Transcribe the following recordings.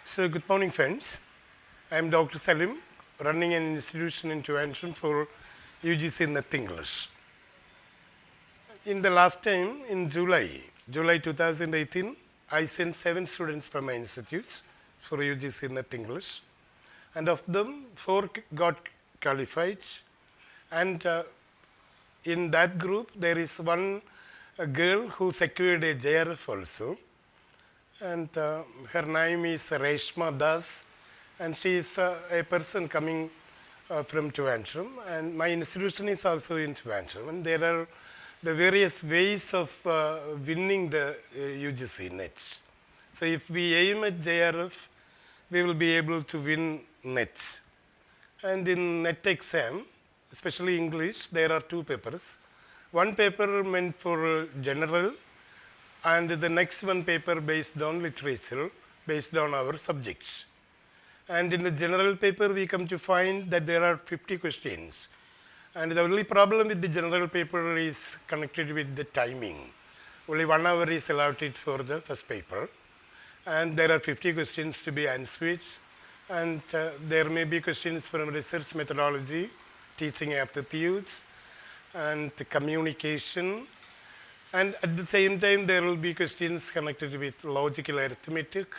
So, good morning, friends. I am Dr. Salim, running an institution intervention for UGC Net English. In the last time, in July 2018, I sent 7 students from my institute for UGC Net English, and of them, 4 got qualified. And in that group, there is one girl who secured a JRF also. And her name is Reshma Das, and she is a person coming from Trivandrum, and my institution is also in Trivandrum. And there are the various ways of winning the UGC Net. So if we aim at JRF, we will be able to win Net. And in Net exam, especially English, there are 2 papers. One paper meant for general, and the next one paper based on literature, based on our subjects. And in the general paper, we come to find that there are 50 questions. And the only problem with the general paper is connected with the timing. Only 1 hour is allotted for the first paper. And there are 50 questions to be answered. And there may be questions from research methodology, teaching aptitudes, and communication. And at the same time, there will be questions connected with logical arithmetic.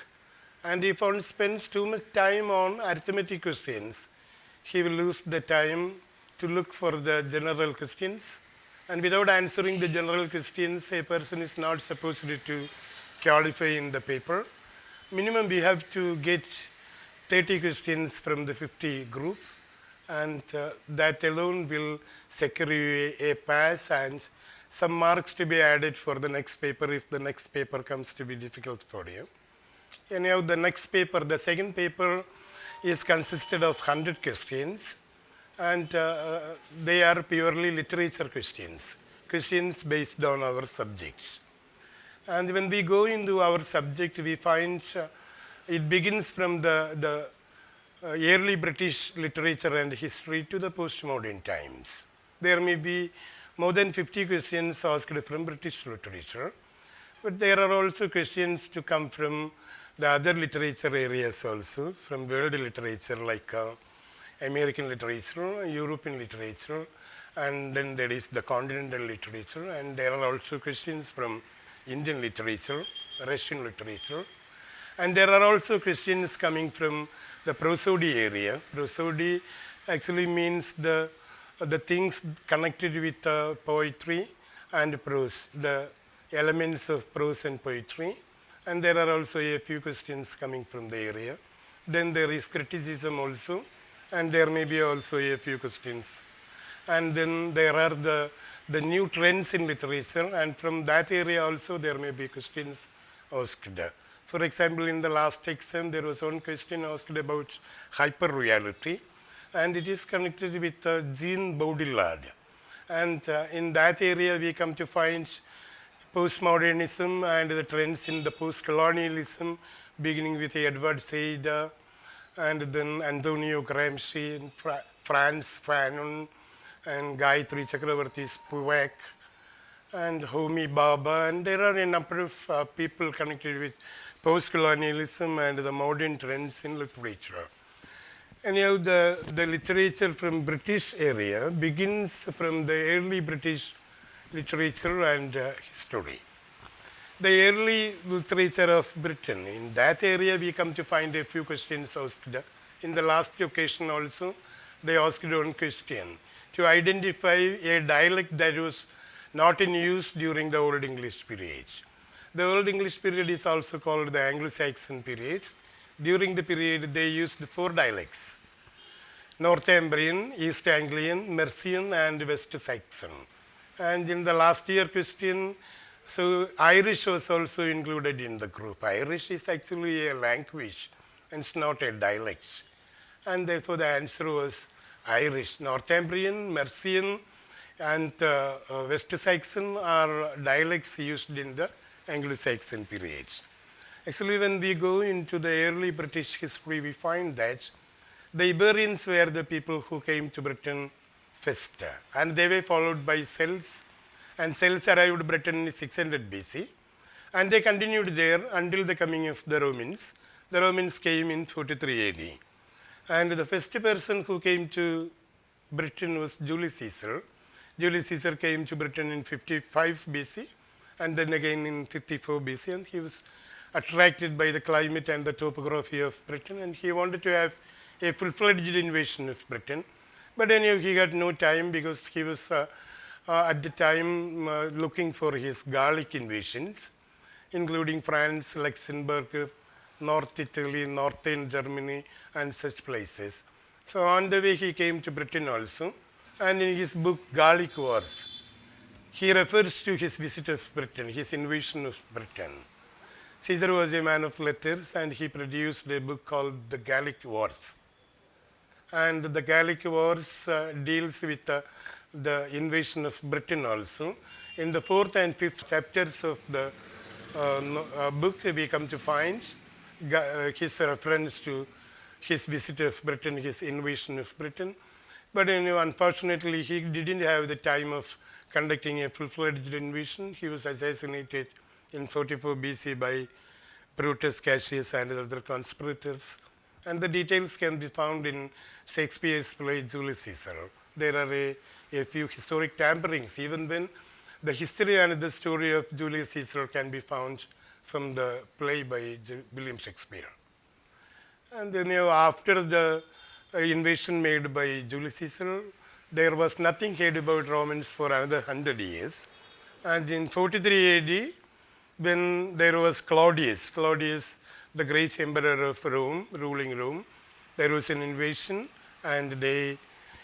And if one spends too much time on arithmetic questions, he will lose the time to look for the general questions. And without answering the general questions, a person is not supposed to qualify in the paper. Minimum, we have to get 30 questions from the 50 group. And that alone will secure you a pass and some marks to be added for the next paper if the next paper comes to be difficult for you. Anyhow, the next paper, the second paper, is consisted of 100 questions, and they are purely literature questions, questions based on our subjects. And when we go into our subject, we find it begins from the early British literature and history to the postmodern times. There may be more than 50 questions asked from British literature, but there are also questions to come from the other literature areas also, from world literature like American literature, European literature, and then there is the continental literature, and there are also questions from Indian literature, Russian literature, and there are also questions coming from the prosody area. Prosody actually means the things connected with poetry and prose, the elements of prose and poetry. And there are also a few questions coming from the area. Then there is criticism also, and there may be also a few questions. And then there are the new trends in literature, and from that area also there may be questions asked. For example, in the last exam, there was one question asked about hyperreality, and it is connected with Jean Baudrillard. And in that area, we come to find postmodernism and the trends in the post-colonialism, beginning with Edward Said, and then Antonio Gramsci, and Frantz Fanon, and Gayatri Chakravarti's Puvac, and Homi Bhabha, and there are a number of people connected with post-colonialism and the modern trends in literature. Anyhow, the literature from British area begins from the early British literature and history. The early literature of Britain, in that area we come to find a few questions asked. In the last occasion also, they asked one question to identify a dialect that was not in use during the Old English period. The Old English period is also called the Anglo-Saxon period. During the period, they used 4 dialects: Northumbrian, East Anglian, Mercian, and West Saxon. And in the last year question, so Irish was also included in the group. Irish is actually a language, and it's not a dialect. And therefore, the answer was Irish. Northumbrian, Mercian, and West Saxon are dialects used in the Anglo-Saxon periods. Actually, when we go into the early British history, we find that the Iberians were the people who came to Britain first, and they were followed by Celts, and Celts arrived in Britain in 600 BC, and they continued there until the coming of the Romans. The Romans came in 43 AD. And the first person who came to Britain was Julius Caesar. Julius Caesar came to Britain in 55 BC and then again in 54 BC, and he was attracted by the climate and the topography of Britain, and he wanted to have a full-fledged invasion of Britain. But anyway, he had no time because he was at the time looking for his Gallic invasions, including France, Luxembourg, North Italy, Northern Germany, and such places. So on the way he came to Britain also, and in his book Gallic Wars, he refers to his visit of Britain, his invasion of Britain. Caesar was a man of letters, and he produced a book called The Gallic Wars. And the Gallic Wars deals with the invasion of Britain also. In the 4th and 5th chapters of the book, we come to find his reference to his visit of Britain, his invasion of Britain. But unfortunately, he didn't have the time of conducting a full-fledged invasion. He was assassinated in 44 BC by Brutus Cassius and other conspirators. And the details can be found in Shakespeare's play Julius Caesar. There are a few historic tamperings, even when the history and the story of Julius Caesar can be found from the play by William Shakespeare. And then after the invasion made by Julius Caesar, there was nothing heard about Romans for another 100 years. And in 43 AD, when there was Claudius, the great emperor of Rome, ruling Rome, there was an invasion, and they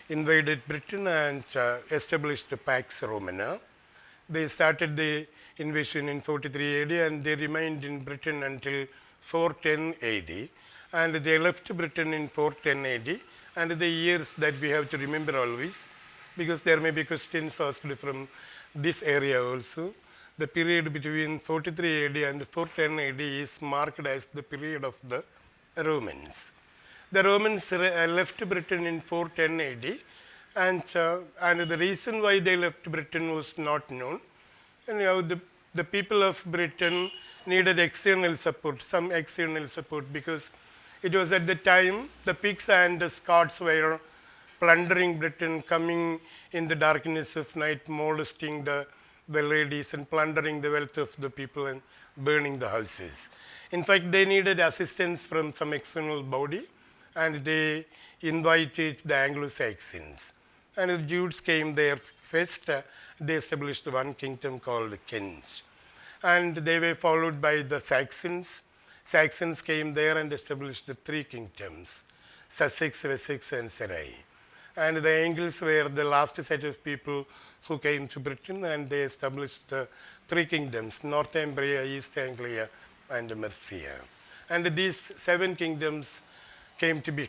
invaded Britain and established the Pax Romana. They started the invasion in 43 AD, and they remained in Britain until 410 AD. And they left Britain in 410 AD, and the years that we have to remember always, because there may be questions asked from this area also. The period between 43 AD and 410 AD is marked as the period of the Romans. The Romans left Britain in 410 AD, and the reason why they left Britain was not known. And the people of Britain needed external support, some external support, because it was at the time the Picts and the Scots were plundering Britain, coming in the darkness of night, molesting the ladies and plundering the wealth of the people and burning the houses. In fact, they needed assistance from some external body, and they invited the Anglo-Saxons. And the Jews came there first. They established one kingdom called Kent. And they were followed by the Saxons. Saxons came there and established the 3 kingdoms, Sussex, Wessex, and Surrey. And the Angles were the last set of people who came to Britain, and they established the 3 kingdoms, Northumbria, East Anglia, and Mercia. And these 7 kingdoms came to be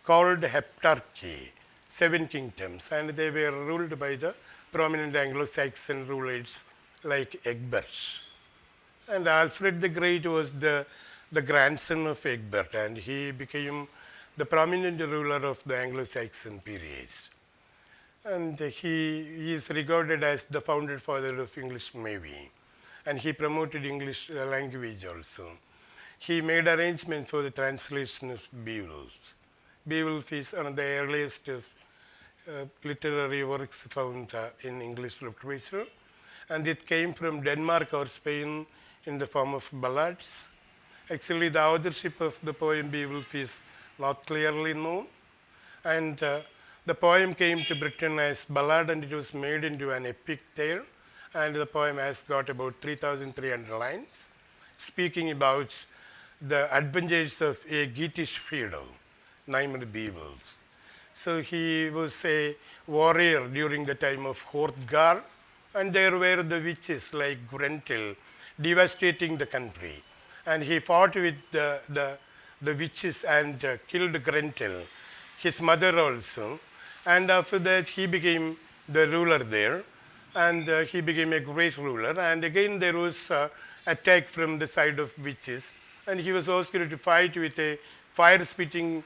called Heptarchy, 7 kingdoms, and they were ruled by the prominent Anglo-Saxon rulers like Egbert. And Alfred the Great was the grandson of Egbert, and he became the prominent ruler of the Anglo-Saxon period. And he is regarded as the founder father of English Navy, and he promoted English language also. He made arrangements for the translation of Beowulf. Beowulf is one of the earliest of literary works found in English literature, and it came from Denmark or Spain in the form of ballads. Actually, the authorship of the poem Beowulf is not clearly known, and the poem came to Britain as ballad, and it was made into an epic tale, and the poem has got about 3,300 lines, speaking about the adventures of a Geatish hero named Beowulf. So he was a warrior during the time of Hrothgar, and there were the witches like Grendel devastating the country. And he fought with the witches and killed Grendel, his mother also. And after that, he became the ruler there, and he became a great ruler. And again, there was attack from the side of witches, and he was asked to fight with a fire-spitting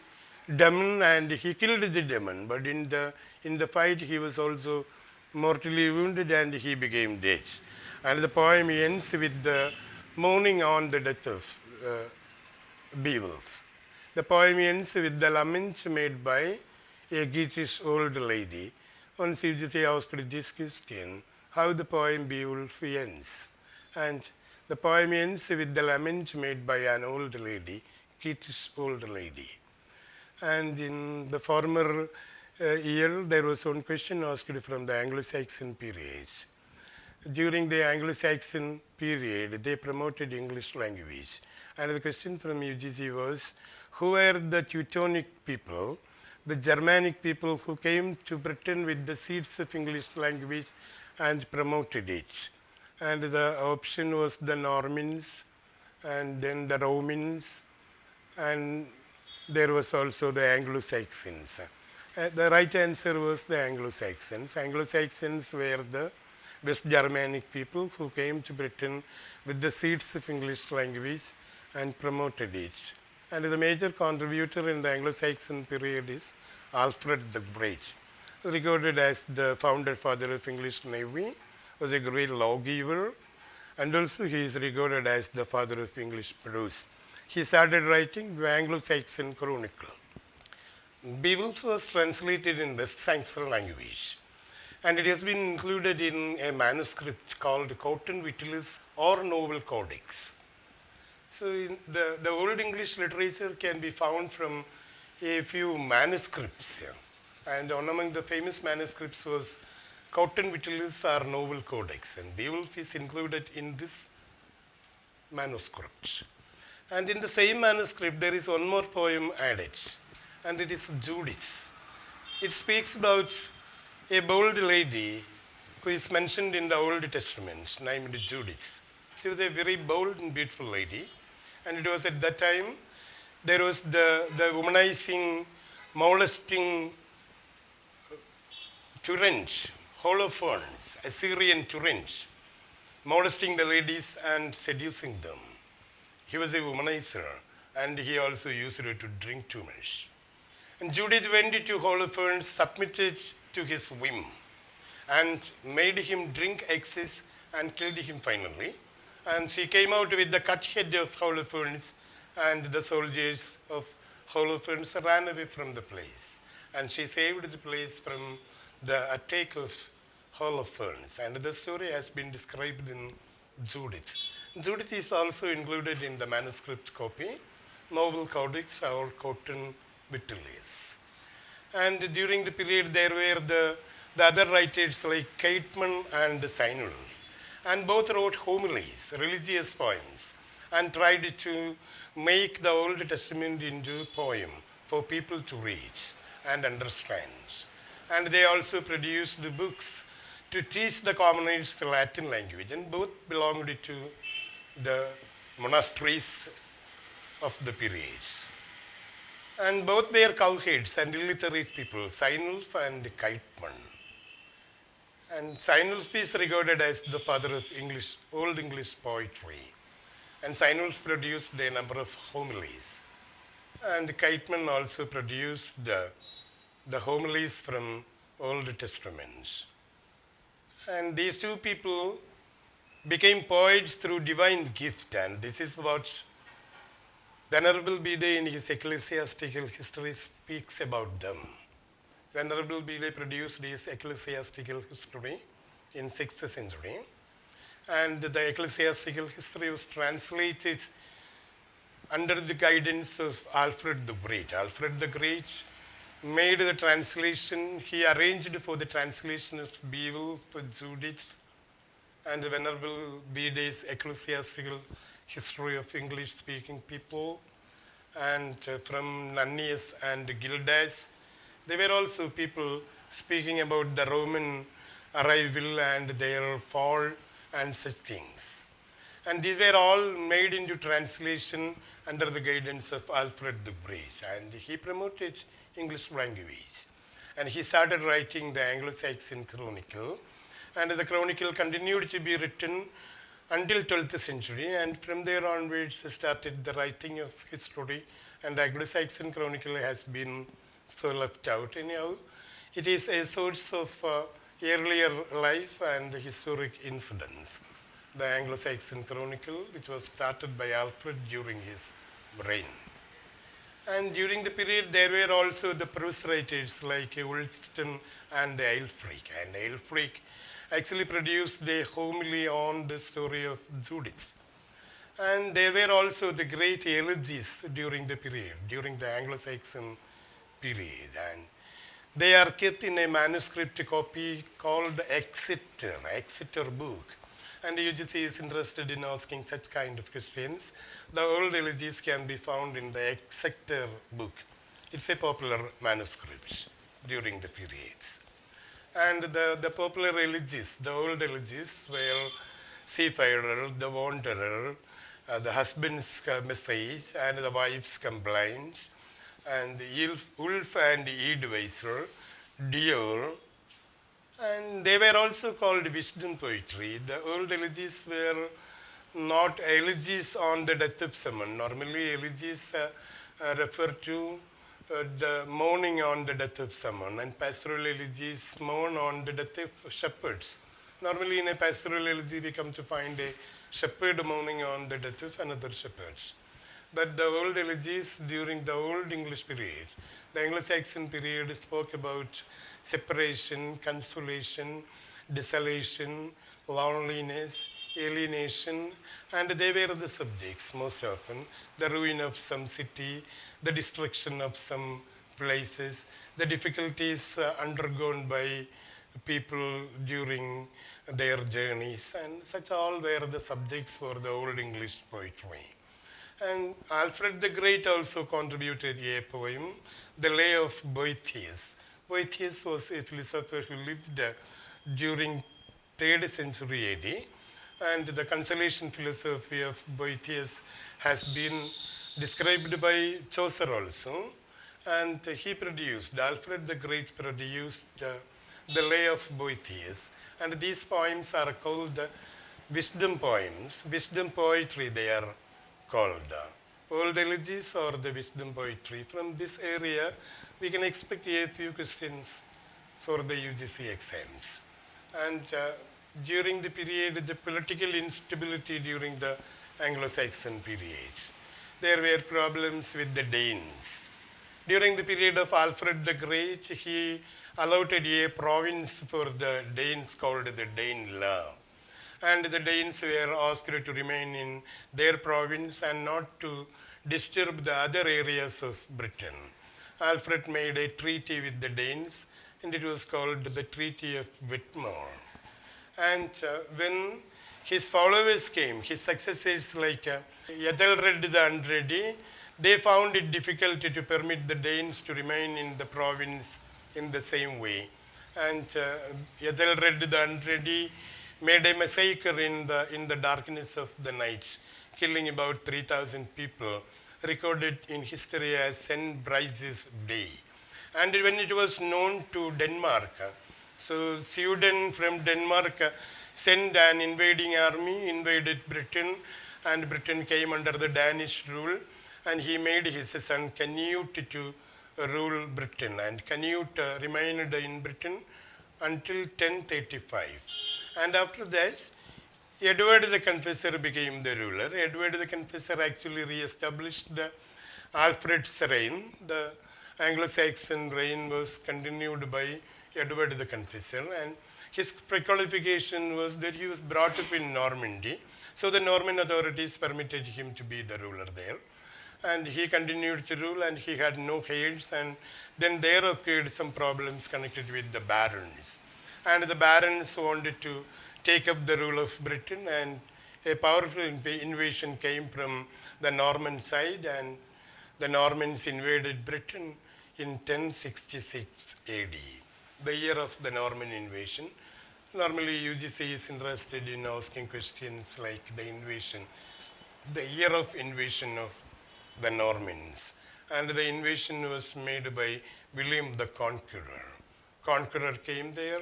demon, and he killed the demon. But in the fight, he was also mortally wounded, and he became dead. And the poem ends with the mourning on the death of Beowulf. The poem ends with the lament made by a Geatish old lady. Once Ugc asked this question, how the poem Beowulf ends. And the poem ends with the lament made by an old lady, Geatish old lady. And in the former year, there was one question asked from the Anglo-Saxon period. During the Anglo-Saxon period, they promoted English language. And the question from UGC was, who were the Teutonic people, the Germanic people who came to Britain with the seeds of English language and promoted it? And the option was the Normans, and then the Romans, and there was also the Anglo-Saxons. The right answer was the Anglo-Saxons. Anglo-Saxons were the West Germanic people who came to Britain with the seeds of English language and promoted it. And the major contributor in the Anglo-Saxon period is Alfred the Great, regarded as the founder father of English Navy, was a great lawgiver, and also he is regarded as the father of English prose. He started writing the Anglo-Saxon Chronicle. Beowulf was translated in West Saxon language, and it has been included in a manuscript called Cotton Vitilis or Novel Codex. So the Old English literature can be found from a few manuscripts here. And one among the famous manuscripts was Cotton Vitilis or Novel Codex, and Beowulf is included in this manuscript. And in the same manuscript, there is one more poem added, and it is Judith. It speaks about a bold lady who is mentioned in the Old Testament, named Judith. She was a very bold and beautiful lady, and it was at that time there was the womanizing, molesting tyrant, Holofernes, Assyrian tyrant, molesting the ladies and seducing them. He was a womanizer, and he also used to drink too much. And Judith went to Holofernes, submitted to his whim, and made him drink excess and killed him finally. And she came out with the cut head of Holofernes, and the soldiers of Holofernes ran away from the place. And she saved the place from the attack of Holofernes. And the story has been described in Judith. Judith is also included in the manuscript copy, Novel Codex or Cotton Vitilis. And during the period, there were the other writers like Caitman and Sinulf, and both wrote homilies, religious poems, and tried to make the Old Testament into a poem for people to read and understand. And they also produced the books to teach the commoners the Latin language, and both belonged to the monasteries of the period. And both were cowheads and illiterate people, Sinulf and Caitman. And Sinulf is regarded as the father of Old English poetry. And Sinulf produced a number of homilies. And Caitman also produced the homilies from Old Testament. And these two people became poets through divine gift, and this is what Venerable Bede in his ecclesiastical history speaks about them. Venerable Bede produced his ecclesiastical history in 6th century, and the ecclesiastical history was translated under the guidance of Alfred the Great. Alfred the Great made the translation, he arranged for the translation of Beowulf, Judith, and the Venerable Bede's ecclesiastical history of English-speaking people, and from Nannius and Gildas. There were also people speaking about the Roman arrival and their fall and such things. And these were all made into translation under the guidance of Alfred the Great, and he promoted English language. And he started writing the Anglo-Saxon Chronicle, and the Chronicle continued to be written until 12th century, and from there onwards started the writing of history, and the Anglo-Saxon Chronicle has been so left out. Anyhow, it is a source of earlier life and historic incidents. The Anglo-Saxon Chronicle, which was started by Alfred during his reign. And during the period, there were also the prose writers like Woolston and Aelfric. And Aelfric actually produced a homily on the story of Judith. And there were also the great elegies during the period, during the Anglo-Saxon period. And they are kept in a manuscript copy called Exeter book. And UGC is interested in asking such kind of questions. The old elegies can be found in the Exeter book. It's a popular manuscript during the period. And the popular elegies, the old elegies, were Seafarer, the Wanderer, the husband's message, and the wife's complaints, and the Wolf and Eadweiser, Deer, and they were also called wisdom poetry. The old elegies were not elegies on the death of someone. Normally, elegies refer to the mourning on the death of someone, and pastoral elegies mourn on the death of shepherds. Normally, in a pastoral elegy, we come to find a shepherd mourning on the death of another shepherd. But the old elegies during the Old English period, the Anglo-Saxon period, spoke about separation, consolation, desolation, loneliness, alienation, and they were the subjects most often. The ruin of some city, the destruction of some places, the difficulties undergone by people during their journeys, and such all were the subjects for the Old English poetry. And Alfred the Great also contributed a poem, The Lay of Boethius. Boethius was a philosopher who lived during 3rd century AD, and the consolation philosophy of Boethius has been described by Chaucer also, and Alfred the Great produced The Lay of Boethius, and these poems are called wisdom poems, wisdom poetry they are called. Old elegies or the wisdom poetry. From this area, we can expect a few questions for the UGC exams. And during the period, the political instability during the Anglo-Saxon period, there were problems with the Danes. During the period of Alfred the Great, he allotted a province for the Danes called the Danelaw. And the Danes were asked to remain in their province and not to disturb the other areas of Britain. Alfred made a treaty with the Danes, and it was called the Treaty of Whitmore. And when his followers came, his successors like Ethelred the Unready, they found it difficult to permit the Danes to remain in the province in the same way. And Ethelred the Unready made a massacre in the darkness of the night, killing about 3,000 people, recorded in history as St. Brice's Day. And when it was known to Denmark, so Sweden from Denmark sent an invading army, invaded Britain, and Britain came under the Danish rule, and he made his son Canute to rule Britain, and Canute remained in Britain until 1035. And after that, Edward the Confessor became the ruler. Edward the Confessor actually re-established Alfred's reign. The Anglo-Saxon reign was continued by Edward the Confessor, and his pre-qualification was that he was brought up in Normandy. So the Norman authorities permitted him to be the ruler there. And he continued to rule, and he had no heirs, and then there occurred some problems connected with the barons. And the barons wanted to take up the rule of Britain, and a powerful invasion came from the Norman side, and the Normans invaded Britain in 1066 AD, the year of the Norman invasion. Normally, UGC is interested in asking questions like the year of invasion of the Normans. And the invasion was made by William the Conqueror. Conqueror came there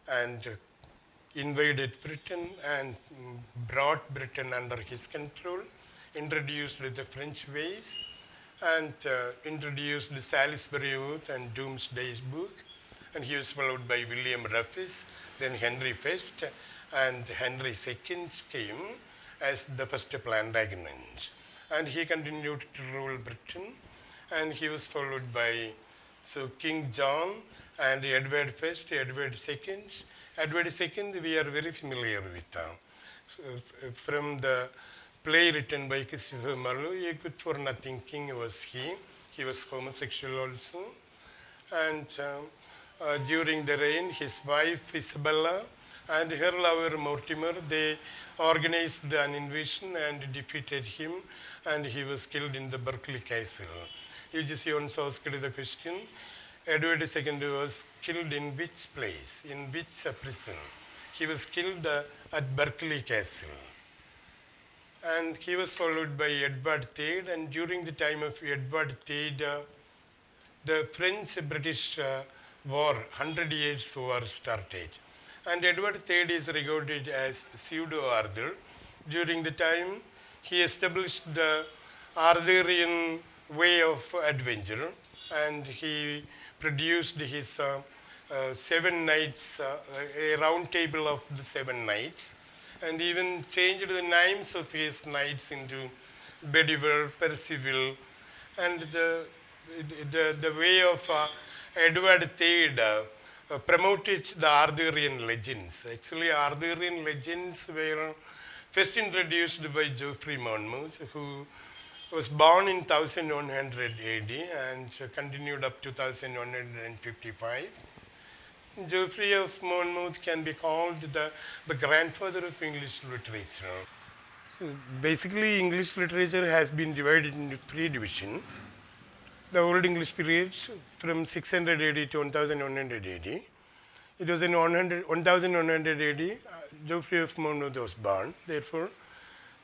and invaded Britain and brought Britain under his control, introduced the French ways, and introduced the Salisbury Oath and Doomsday Book. And he was followed by William Rufus, then Henry I, and Henry II came as the first Plantagenets. And he continued to rule Britain. and he was followed by King John and Edward First, Edward Second. Edward Second we are very familiar with from the play written by Christopher Marlowe, A Good for Nothing King was he. He was homosexual also. And during the reign, his wife Isabella and her lover Mortimer, they organized an invasion and defeated him, and he was killed in the Berkeley Castle. Ugc once asked the question, Edward II was killed in which place, in which prison? He was killed at Berkeley Castle. And he was followed by Edward III, and during the time of Edward III, the French-British war, 100 Years' War started. And Edward III is regarded as pseudo-Arthur. During the time, he established the Arthurian way of adventure, and he produced his 7 knights, a round table of the 7 knights, and even changed the names of his knights into Bedivere, Percival, and the way of Edward III promoted the Arthurian legends. Actually, Arthurian legends were first introduced by Geoffrey Monmouth, who was born in 1100 AD and continued up to 1155. Geoffrey of Monmouth can be called the grandfather of English literature. So basically, English literature has been divided into 3 divisions. The Old English period from 600 AD to 1100 AD. It was in 1100 AD, Geoffrey of Monmouth was born. Therefore,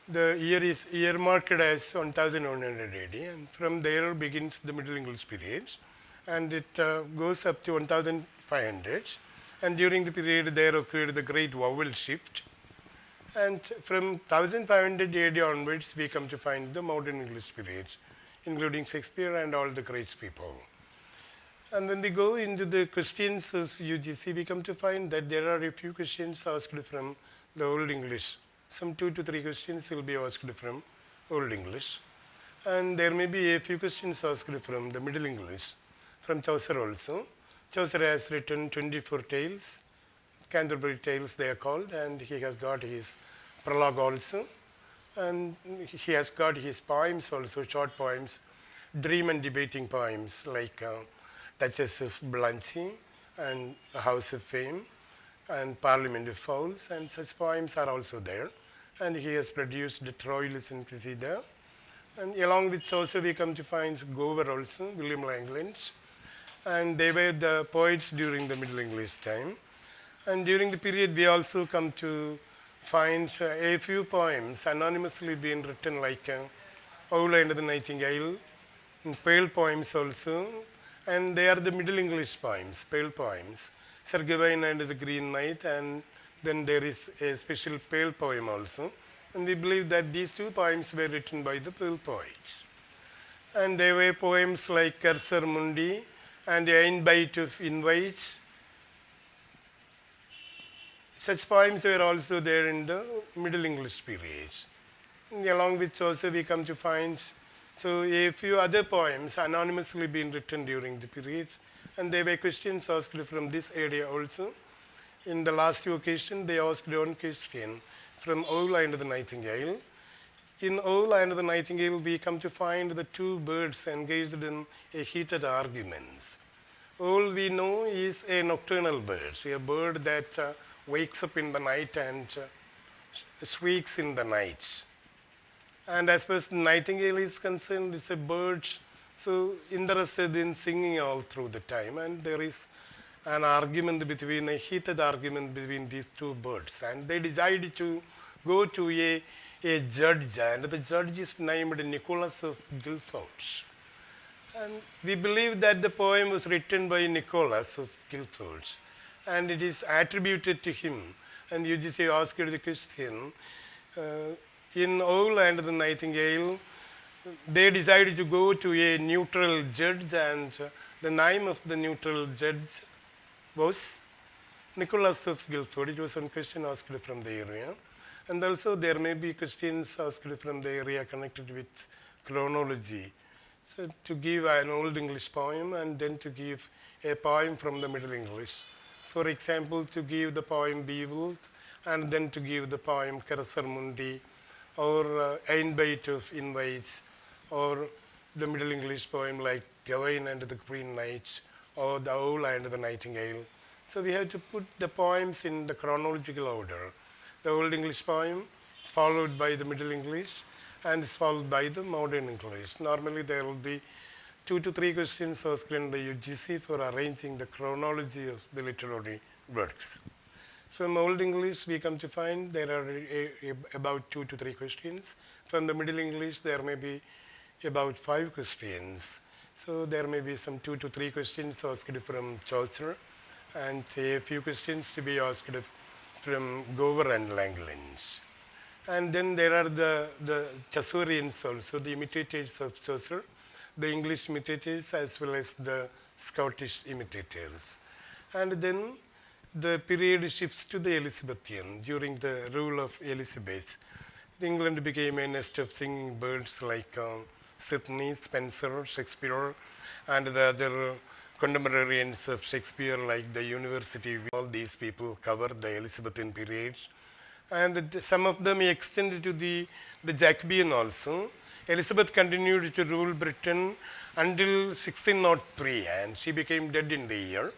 the year is earmarked as 1100 AD, and from there begins the Middle English period, and it goes up to 1500. And during the period, there occurred the great vowel shift. And from 1500 AD onwards, we come to find the modern English period, including Shakespeare and all the great people. And when we go into the questions of UGC, we come to find that there are a few questions asked from the Old English. Some 2 to 3 questions will be asked from Old English. And there may be a few questions asked from the Middle English, from Chaucer also. Chaucer has written 24 tales, Canterbury Tales they are called, and he has got his prologue also. And he has got his poems also, short poems, dream and debating poems like Duchess of Blancy and House of Fame and Parliament of Fowls, and such poems are also there. And he has produced the Troilus and Cressida. And along with Chaucer, we come to find Gower also, William Langland. And they were the poets during the Middle English time. And during the period, we also come to find a few poems anonymously being written like Owl and the Nightingale, and Pale poems also. And they are the Middle English poems, Pale poems. Sir Gawain and the Green Knight, and then there is a special Pale poem also. And we believe that these 2 poems were written by the Pale poets. And they were poems like Cursor Mundi and Ein Bite of Invite. Such poems were also there in the Middle English period. And along with Chaucer, we come to find a few other poems anonymously being written during the period, and there were questions asked from this area also. In the last 2 occasions, they asked one question from Owl and the Nightingale. In Owl and the Nightingale, we come to find the 2 birds engaged in a heated argument. Owl, we know, is a nocturnal bird, a bird that wakes up in the night and squeaks in the night. And as far as the nightingale is concerned, it's a bird so interested in singing all through the time. And there is an argument a heated argument between these 2 birds. And they decided to go to a judge, and the judge is named Nicholas of Guildford. And we believe that the poem was written by Nicholas of Guildford, and it is attributed to him. And UGC asked the question, in Owl and the Nightingale, they decided to go to a neutral judge, and the name of the neutral judge was Nicholas of Guildford. It was one question asked from the area. And also there may be questions asked from the area connected with chronology. So to give an Old English poem and then to give a poem from the Middle English. For example, to give the poem Beowulf and then to give the poem Cursor Mundi or Ein Beit of Invites or the Middle English poem like Gawain and the Green Knight or the Owl and the Nightingale. So we have to put the poems in the chronological order. The Old English poem is followed by the Middle English and is followed by the Modern English. Normally there will be 2 to 3 questions asked in the UGC for arranging the chronology of the literary works. From Old English, we come to find there are about 2 to 3 questions. From the Middle English, there may be about 5 questions. So there may be some 2 to 3 questions asked from Chaucer and a few questions to be asked from Gower and Langlands. And then there are the Chaucerians also, the imitators of Chaucer, the English imitators as well as the Scottish imitators. And then the period shifts to the Elizabethan. During the rule of Elizabeth, England became a nest of singing birds like Sidney, Spenser, Shakespeare, and the other contemporaries of Shakespeare like the University. All these people covered the Elizabethan period. And some of them extended to the Jacobean also. Elizabeth continued to rule Britain until 1603 and she became dead in the year.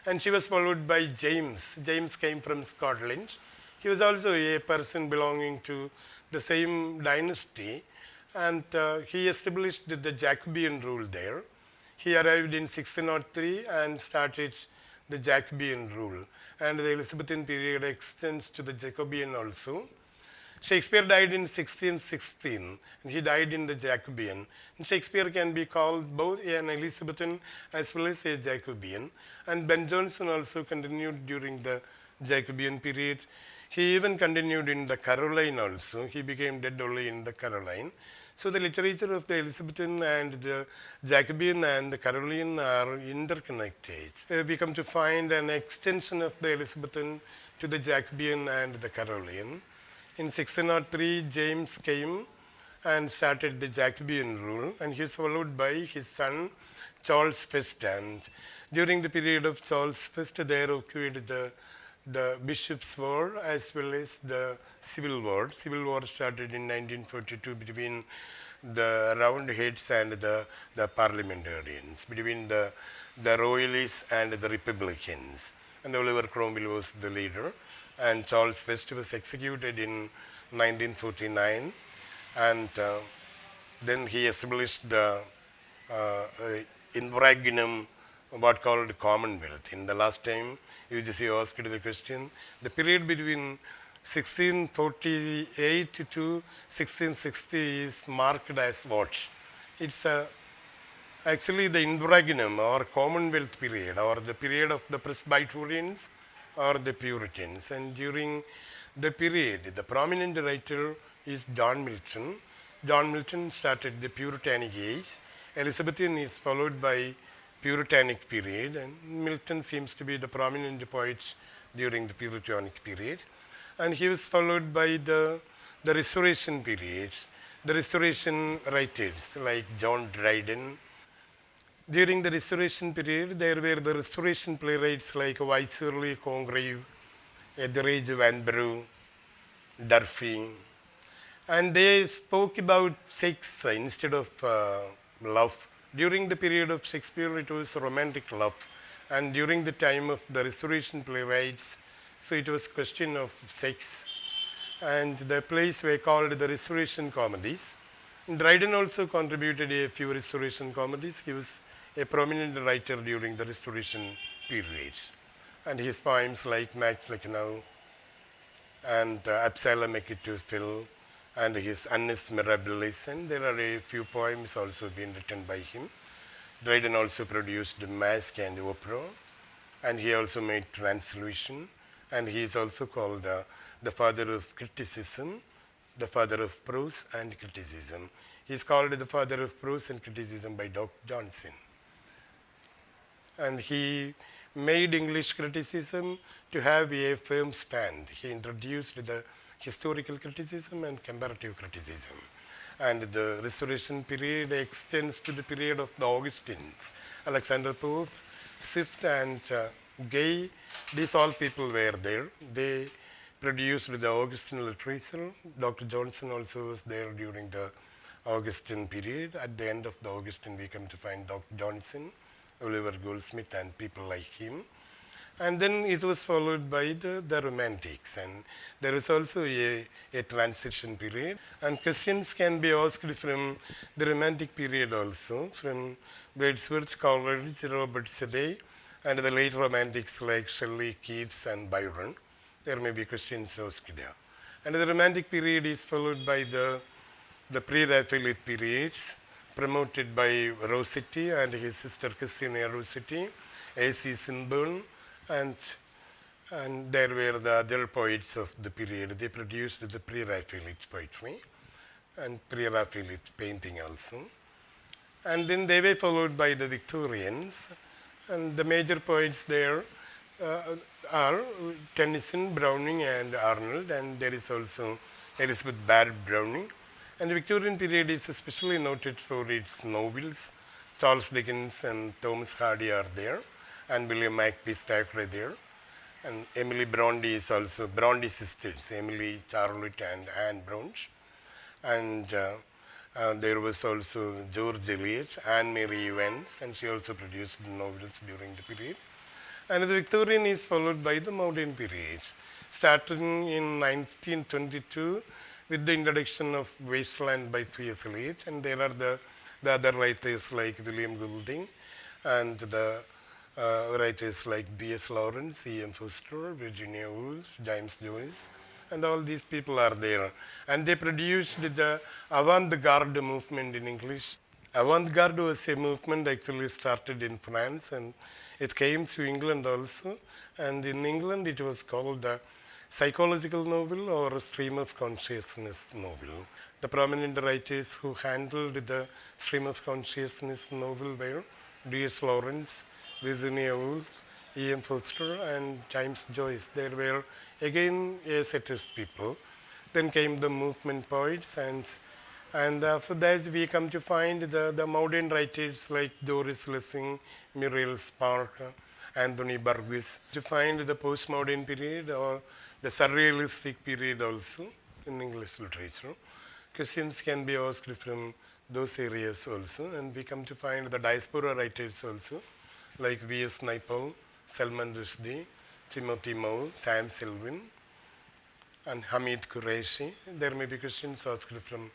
And she was followed by James. James came from Scotland. He was also a person belonging to the same dynasty and he established the Jacobean rule there. He arrived in 1603 and started the Jacobean rule. And the Elizabethan period extends to the Jacobean also. Shakespeare died in 1616 and he died in the Jacobean. And Shakespeare can be called both an Elizabethan as well as a Jacobean. And Ben Jonson also continued during the Jacobean period. He even continued in the Caroline also. He became dead only in the Caroline. So the literature of the Elizabethan and the Jacobean and the Caroline are interconnected. We come to find an extension of the Elizabethan to the Jacobean and the Caroline. In 1603, James came and started the Jacobean rule and he was followed by his son Charles I. And during the period of Charles I, there occurred the Bishops' War as well as the Civil War. Civil War started in 1942 between the Roundheads and the Parliamentarians, between the Royalists and the Republicans. And Oliver Cromwell was the leader. And Charles I was executed in 1949 and then he established the Invraginum, what called Commonwealth. In the last time UGC asked the question, the period between 1648 to 1660 is marked as what? It's actually the Invraginum or Commonwealth period or the period of the Presbyterians or the Puritans. And during the period, the prominent writer is John Milton. John Milton started the Puritanic age. Elizabethan is followed by Puritanic period and Milton seems to be the prominent poet during the Puritanic period. And he was followed by the Restoration period, the Restoration writers like John Dryden. During the Restoration period, there were the Restoration playwrights like Viceroy Congreve, Etheridge Vanbrugh, Durfee, and they spoke about sex instead of love. During the period of Shakespeare, it was romantic love, and during the time of the Restoration playwrights, so it was question of sex, and the plays were called the Restoration comedies. Dryden also contributed a few Restoration comedies. He was a prominent writer during the Restoration period. And his poems like Max Lucknow and Absalom Achitophel and his Annus Mirabilis, and there are a few poems also been written by him. Dryden also produced Masque and Opera, and he also made translation, and he is also called the father of criticism, the father of prose and criticism. He is called the father of prose and criticism by Dr. Johnson. And he made English criticism to have a firm stand. He introduced the historical criticism and comparative criticism. And the Restoration period extends to the period of the Augustines. Alexander Pope, Swift, and Gay, these all people were there. They produced the Augustine literature. Dr. Johnson also was there during the Augustine period. At the end of the Augustine, we come to find Dr. Johnson, Oliver Goldsmith, and people like him. And then it was followed by the Romantics, and there is also a transition period. And questions can be asked from the Romantic period also, from Wordsworth, Coleridge, Robert Sedey, and the late Romantics like Shelley, Keats, and Byron. There may be questions asked there. And the Romantic period is followed by the pre-Raphaelite periods, promoted by Rossetti and his sister Christina Rossetti, A.C. Swinburne, and there were the other poets of the period. They produced the pre-Raphaelite poetry and pre-Raphaelite painting also. And then they were followed by the Victorians. And the major poets there are Tennyson, Browning, and Arnold. And there is also Elizabeth Barrett Browning. And the Victorian period is especially noted for its novels. Charles Dickens and Thomas Hardy are there, and William Makepeace Thackeray there. And Emily Bronte is also, Bronte sisters, Emily, Charlotte, and Anne Bronte. And there was also George Eliot, Anne Mary Evans, and she also produced novels during the period. And the Victorian is followed by the modern period, starting in 1922 with the introduction of Wasteland by T.S. Eliot. And there are the other writers like William Goulding, and the writers like D.S. Lawrence, E.M. Forster, Virginia Woolf, James Joyce, and all these people are there. And they produced the avant-garde movement in English. Avant-garde was a movement actually started in France, and it came to England also. And in England it was called the psychological novel or stream of consciousness novel. The prominent writers who handled the stream of consciousness novel were D.S. Lawrence, Virginia Woolf, E.M. Forster, and James Joyce. There were again a set of people. Then came the movement poets, and after that we come to find the modern writers like Doris Lessing, Muriel Spark, Anthony Burgess. To find the postmodern period or the surrealistic period also in English literature. Questions can be asked from those areas also, and we come to find the diaspora writers also, like V.S. Naipaul, Salman Rushdie, Timothy Moore, Sam Selvin, and Hamid Qureshi. There may be questions asked from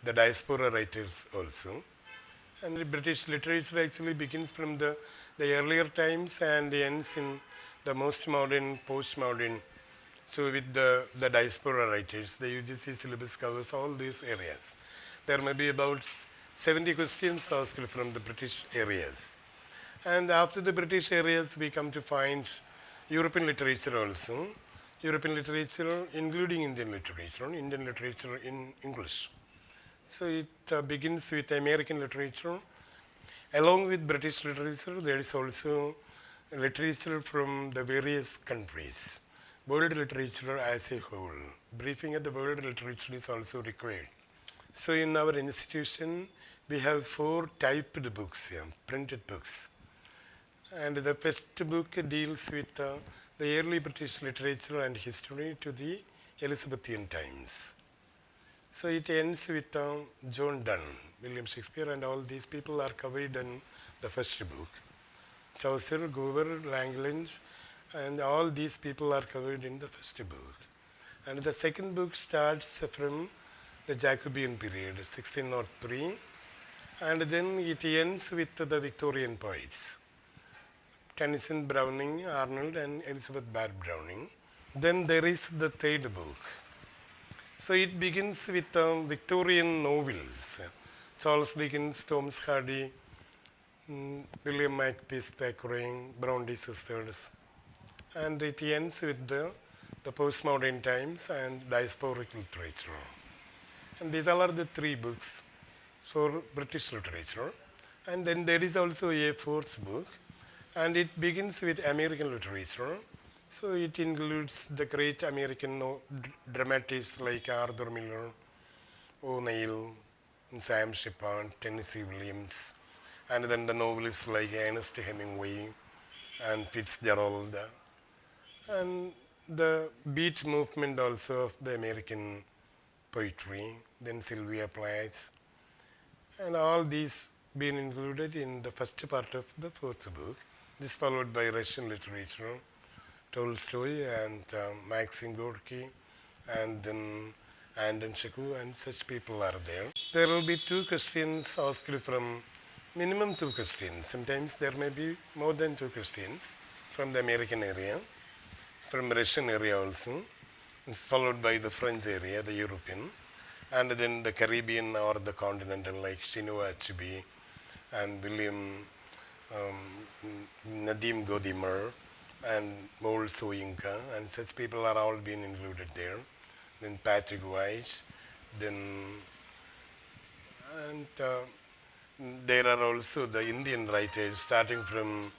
the diaspora writers also. And the British literature actually begins from the earlier times and ends in the most modern, postmodern. So with the diaspora writers, the UGC syllabus covers all these areas. There may be about 70 questions asked from the British areas. And after the British areas, we come to find European literature also. European literature, including Indian literature in English. So it begins with American literature. Along with British literature, there is also literature from the various countries. World literature as a whole. Briefing of the world literature is also required. So in our institution, we have 4 typed books here, printed books. And the first book deals with the early British literature and history to the Elizabethan times. So it ends with John Donne, William Shakespeare, and all these people are covered in the first book. Chaucer, Gower, Langland, and all these people are covered in the first book. And the second book starts from the Jacobean period, 1603, and then it ends with the Victorian poets, Tennyson, Browning, Arnold, and Elizabeth Barrett Browning. Then there is the third book. So it begins with Victorian novels, Charles Dickens, Thomas Hardy, William Makepeace Thackeray, Bronte sisters, and it ends with the postmodern times and diasporic literature. And these all are the 3 books for British literature. And then there is also a 4th book, and it begins with American literature. So it includes the great American dramatists like Arthur Miller, O'Neill, Sam Shepard, Tennessee Williams, and then the novelists like Ernest Hemingway and Fitzgerald, and the beat movement also of the American poetry, then Sylvia Plath, and all these been included in the first part of the fourth book. This followed by Russian literature, Tolstoy and Maxim Gorky, and then Anton Chekhov, and such people are there. There will be two questions asked from minimum two questions. Sometimes there may be more than two questions from the American area, from Russian area also. It's followed by the French area, the European, and then the Caribbean or the continental like Chinua Achebe and William Nadim Godimer and Mol Soyinka, and such people are all being included there. Then Patrick White, then and there are also the Indian writers starting from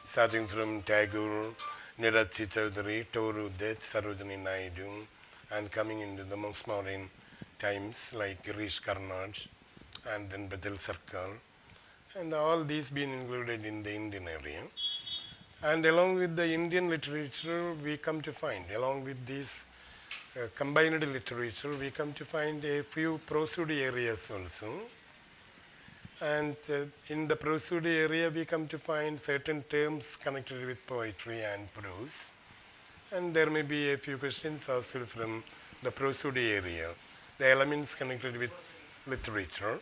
Tagore, Nirachi Chaudhary, Toru Det, Sarojini Naidu, and coming into the most modern times like Girish Karnad and then Betel Sarkar, and all these been included in the Indian area. And along with the Indian literature, we come to find, along with these combined literature, we come to find a few prosody areas also. And in the prosody area, we come to find certain terms connected with poetry and prose. And there may be a few questions asked from the prosody area, the elements connected with literature.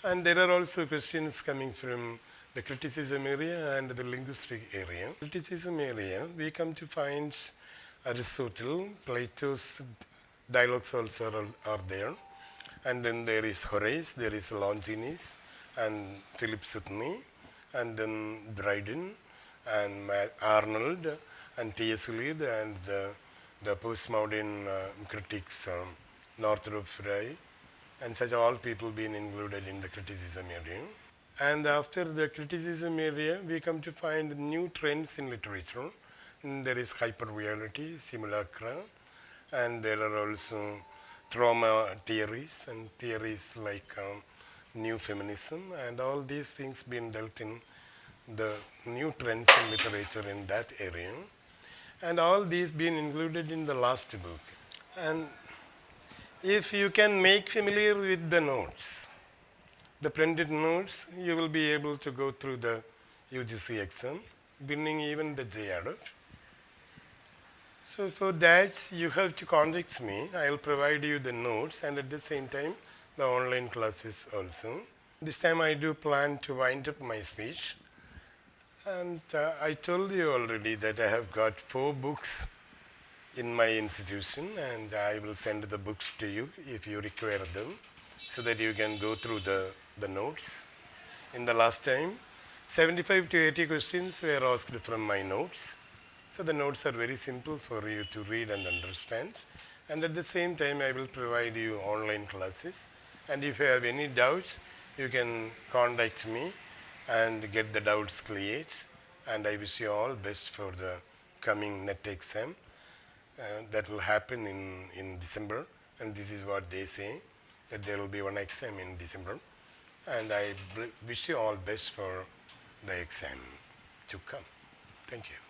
And there are also questions coming from the criticism area and the linguistic area. Criticism area, we come to find Aristotle, Plato's dialogues also are there. And then there is Horace, there is Longinus, and Philip Sidney, and then Dryden, and Arnold, and T.S. Eliot, and the postmodern critics, Northrop Frye, and such all people being included in the criticism area. And after the criticism area, we come to find new trends in literature. And there is hyperreality, simulacra, and there are also trauma theories and theories like new feminism, and all these things being dealt in the new trends in literature in that area. And all these being included in the last book. And if you can make familiar with the notes, the printed notes, you will be able to go through the UGC exam, winning even the JRF. So for that, you have to contact me. I will provide you the notes and at the same time, the online classes also. This time I do plan to wind up my speech. And I told you already that I have got 4 books in my institution, and I will send the books to you if you require them, so that you can go through the notes. In the last time, 75 to 80 questions were asked from my notes. So the notes are very simple for you to read and understand. And at the same time, I will provide you online classes. And if you have any doubts, you can contact me and get the doubts cleared. And I wish you all best for the coming NET exam. That will happen in December. And this is what they say, that there will be one exam in December. And I wish you all best for the exam to come. Thank you.